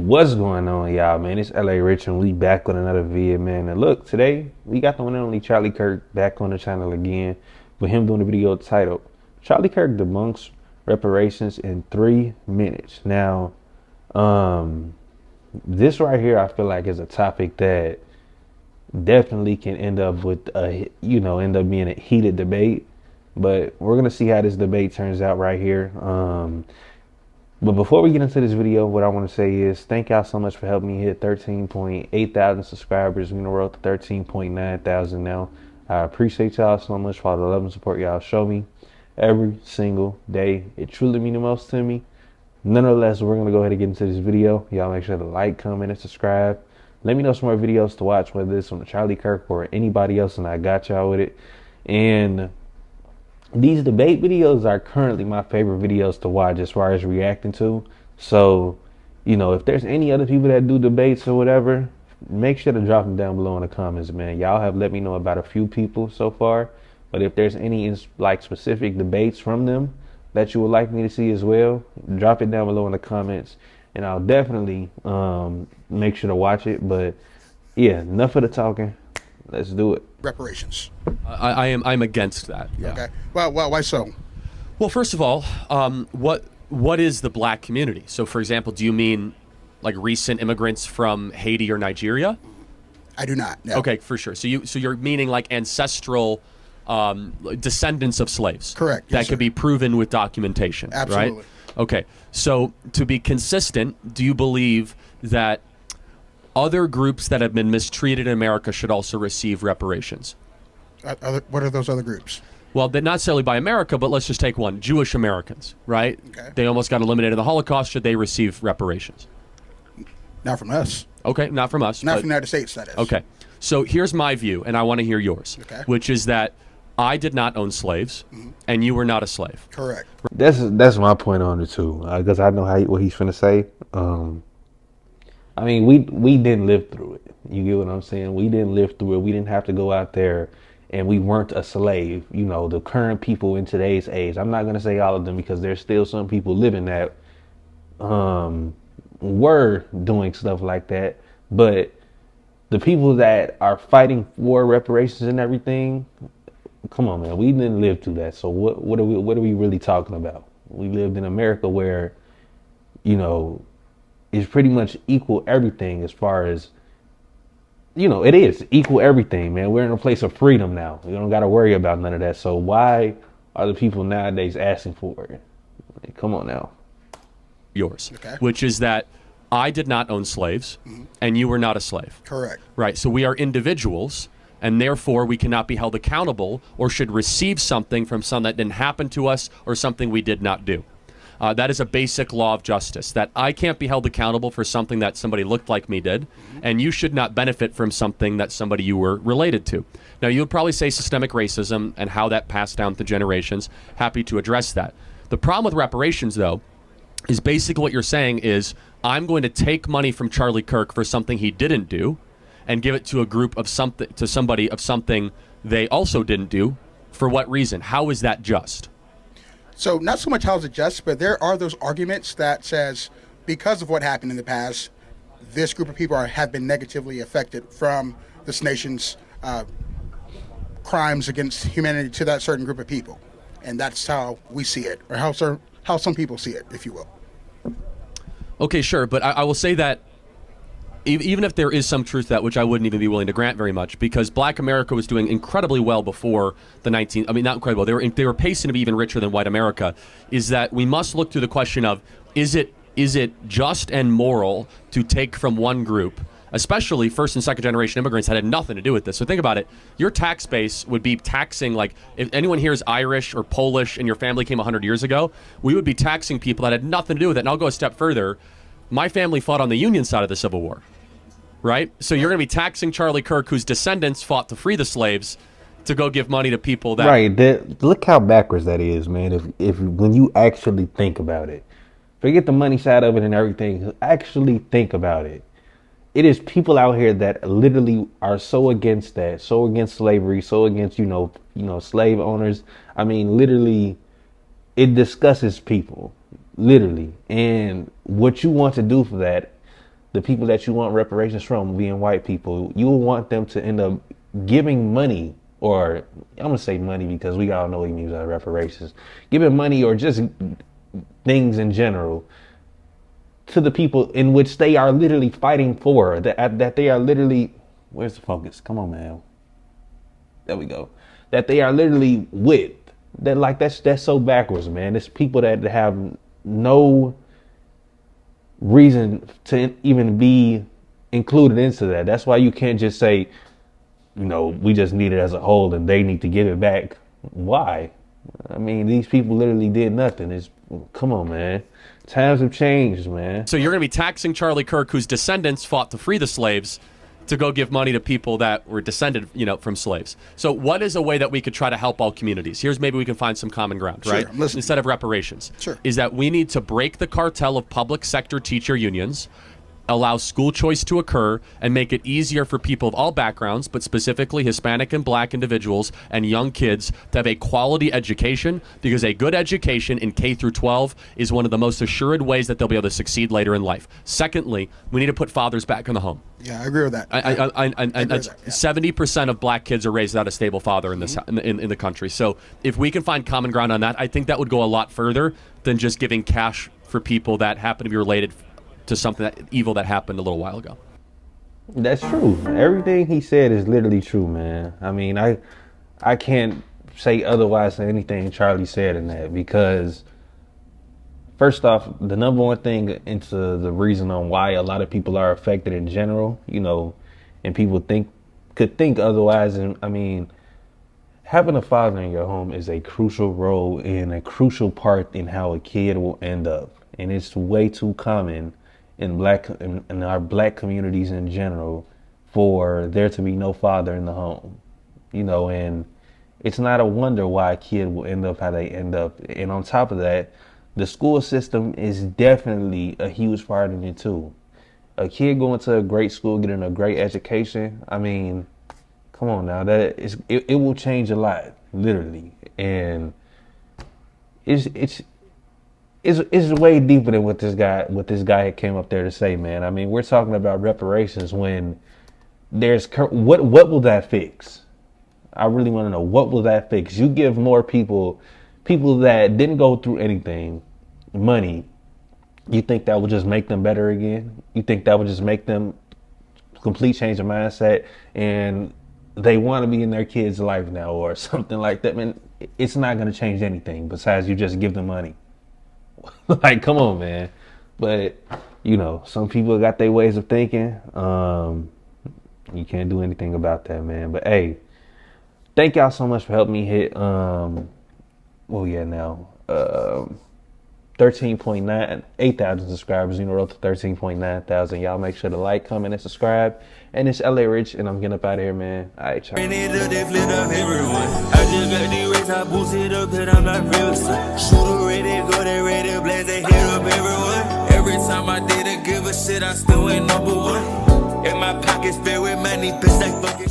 What's going on, y'all, man? It's LA Rich, and we back with another video, man. And look, today we got the one and only Charlie Kirk back on the channel again with him doing a video titled Charlie Kirk debunks reparations in 3 minutes. Now, this right here, I feel like is a topic that definitely can end up with end up being a heated debate. But we're gonna see how this debate turns out right here. But before we get into this video, what I want to say is thank y'all so much for helping me hit 13.8 thousand subscribers. We're on the road to 13.9 thousand now. I appreciate y'all so much for all the love and support y'all show me every single day. It truly means the most to me. Nonetheless, we're going to go ahead and get into this video. Y'all make sure to like, comment, and subscribe. Let me know some more videos to watch, whether it's from Charlie Kirk or anybody else, and I got y'all with it. And these debate videos are currently my favorite videos to watch as far as reacting to. So, if there's any other people that do debates or whatever, make sure to drop them down below in the comments, man. Y'all have let me know about a few people so far, but if there's any specific debates from them that you would like me to see as well, drop it down below in the comments, and I'll definitely make sure to watch it. But yeah, enough of the talking. Let's do it. Reparations. I'm against that. Yeah. Okay. Well, why so? Well, first of all, what is the black community? So, for example, do you mean like recent immigrants from Haiti or Nigeria? I do not. No. Okay, for sure. So you're meaning like ancestral descendants of slaves. Correct. That Yes, could sir. be proven with documentation. Absolutely. Right? Okay. So to be consistent, do you believe that other groups that have been mistreated in America should also receive reparations? What are those other groups? Well, they're not necessarily by America, but let's just take one. Jewish Americans, right? Okay. They almost got eliminated in the Holocaust. Should they receive reparations? Not from us. Okay, not from us. Not but- from the United States, that is. Okay. So here's my view, and I want to hear yours, Okay. which is that I did not own slaves, and you were not a slave. Correct. That's my point on it too, because I know what he's finna say. I mean, we didn't live through it. You get what I'm saying? We didn't live through it. We didn't have to go out there, and we weren't a slave. The current people in today's age. I'm not gonna say all of them because there's still some people living that were doing stuff like that. But the people that are fighting for reparations and everything, come on, man, we didn't live through that. So what are we really talking about? We lived in America where, it's pretty much equal everything as far as, it is equal everything, man. We're in a place of freedom now. We don't got to worry about none of that. So why are the people nowadays asking for it? Like, come on now. Yours, Okay. which is that I did not own slaves, and you were not a slave. Correct. Right. So we are individuals, and therefore we cannot be held accountable or should receive something from something that didn't happen to us or something we did not do. That is a basic law of justice, that I can't be held accountable for something that somebody looked like me did, and you should not benefit from something that somebody you were related to. Now, you'll probably say systemic racism and how that passed down through generations. Happy to address that. The problem with reparations, though, is basically what you're saying is I'm going to take money from Charlie Kirk for something he didn't do and give it to a group of something, to somebody of something they also didn't do. For what reason? How is that just? So not so much how is it just, but there are those arguments that says because of what happened in the past, this group of people have been negatively affected from this nation's crimes against humanity to that certain group of people. And that's how we see it, or how some people see it, if you will. Okay, sure, but I will say that even if there is some truth to that, which I wouldn't even be willing to grant very much, because Black America was doing incredibly well before the not incredible. They were pacing to be even richer than white America. Is that we must look through the question of is it just and moral to take from one group, especially first and second generation immigrants that had nothing to do with this. So think about it. Your tax base would be taxing, like if anyone here is Irish or Polish and your family came 100 years ago, we would be taxing people that had nothing to do with it. And I'll go a step further. My family fought on the Union side of the Civil War, right? So you're going to be taxing Charlie Kirk, whose descendants fought to free the slaves, to go give money to people that... Right. Look how backwards that is, man. If when you actually think about it, forget the money side of it and everything. Actually think about it. It is people out here that literally are so against that, so against slavery, so against, slave owners. I mean, literally, it disgustes people, literally. And what you want to do for that the people that you want reparations from being white people, you will want them to end up giving money, or I'm gonna say money because we all know what he means by reparations, giving money or just things in general to the people in which they are literally fighting for, that they are literally, where's the focus? Come on, man. There we go. That they are literally with. That, like, that's so backwards, man. It's people that have no reason to even be included into that. That's why you can't just say, you know, we just need it as a whole and they need to give it back. Why? I mean, these people literally did nothing. Come on, man. Times have changed, man. So you're going to be taxing Charlie Kirk, whose descendants fought to free the slaves, to go give money to people that were descended, from slaves. So what is a way that we could try to help all communities? Here's maybe we can find some common ground, right? Instead of reparations. Sure. Is that we need to break the cartel of public sector teacher unions, allow school choice to occur, and make it easier for people of all backgrounds, but specifically Hispanic and Black individuals and young kids, to have a quality education, because a good education in K through 12 is one of the most assured ways that they'll be able to succeed later in life. Secondly, we need to put fathers back in the home. Yeah, I agree with that. I agree with that, yeah. 70% of Black kids are raised without a stable father in this in the country. So if we can find common ground on that, I think that would go a lot further than just giving cash for people that happen to be related to something evil that happened a little while ago. That's true. Everything he said is literally true, man. I mean, I can't say otherwise than anything Charlie said in that, because first off, the number one thing into the reason on why a lot of people are affected in general, and people could think otherwise. And I mean, having a father in your home is a crucial role and a crucial part in how a kid will end up. And it's way too common in our Black communities in general for there to be no father in the home, and it's not a wonder why a kid will end up how they end up. And on top of that, the school system is definitely a huge part in it too. A kid going to a great school, getting a great education, I mean, come on now, it will change a lot, literally. And it's way deeper than what this guy came up there to say, man. I mean, we're talking about reparations when what will that fix? I really want to know, what will that fix? You give more people that didn't go through anything, money. You think that will just make them better again? You think that will just make them complete change of mindset and they want to be in their kid's life now or something like that? Man, it's not going to change anything besides you just give them money. Like, come on, man. But, some people got their ways of thinking. You can't do anything about that, man. But, hey, thank y'all so much for helping me hit, 8,000 subscribers. Road to 13.9 thousand. Y'all make sure to like, comment, and subscribe. And it's LA Rich, and I'm getting up out of here, man. All right, y'all. I boost it up that I'm not real. Shooter ready, go there ready, blaze, they hit up everyone. Every time I did a give a shit, I still ain't number one. In my pockets filled with money, bitch, like fucking.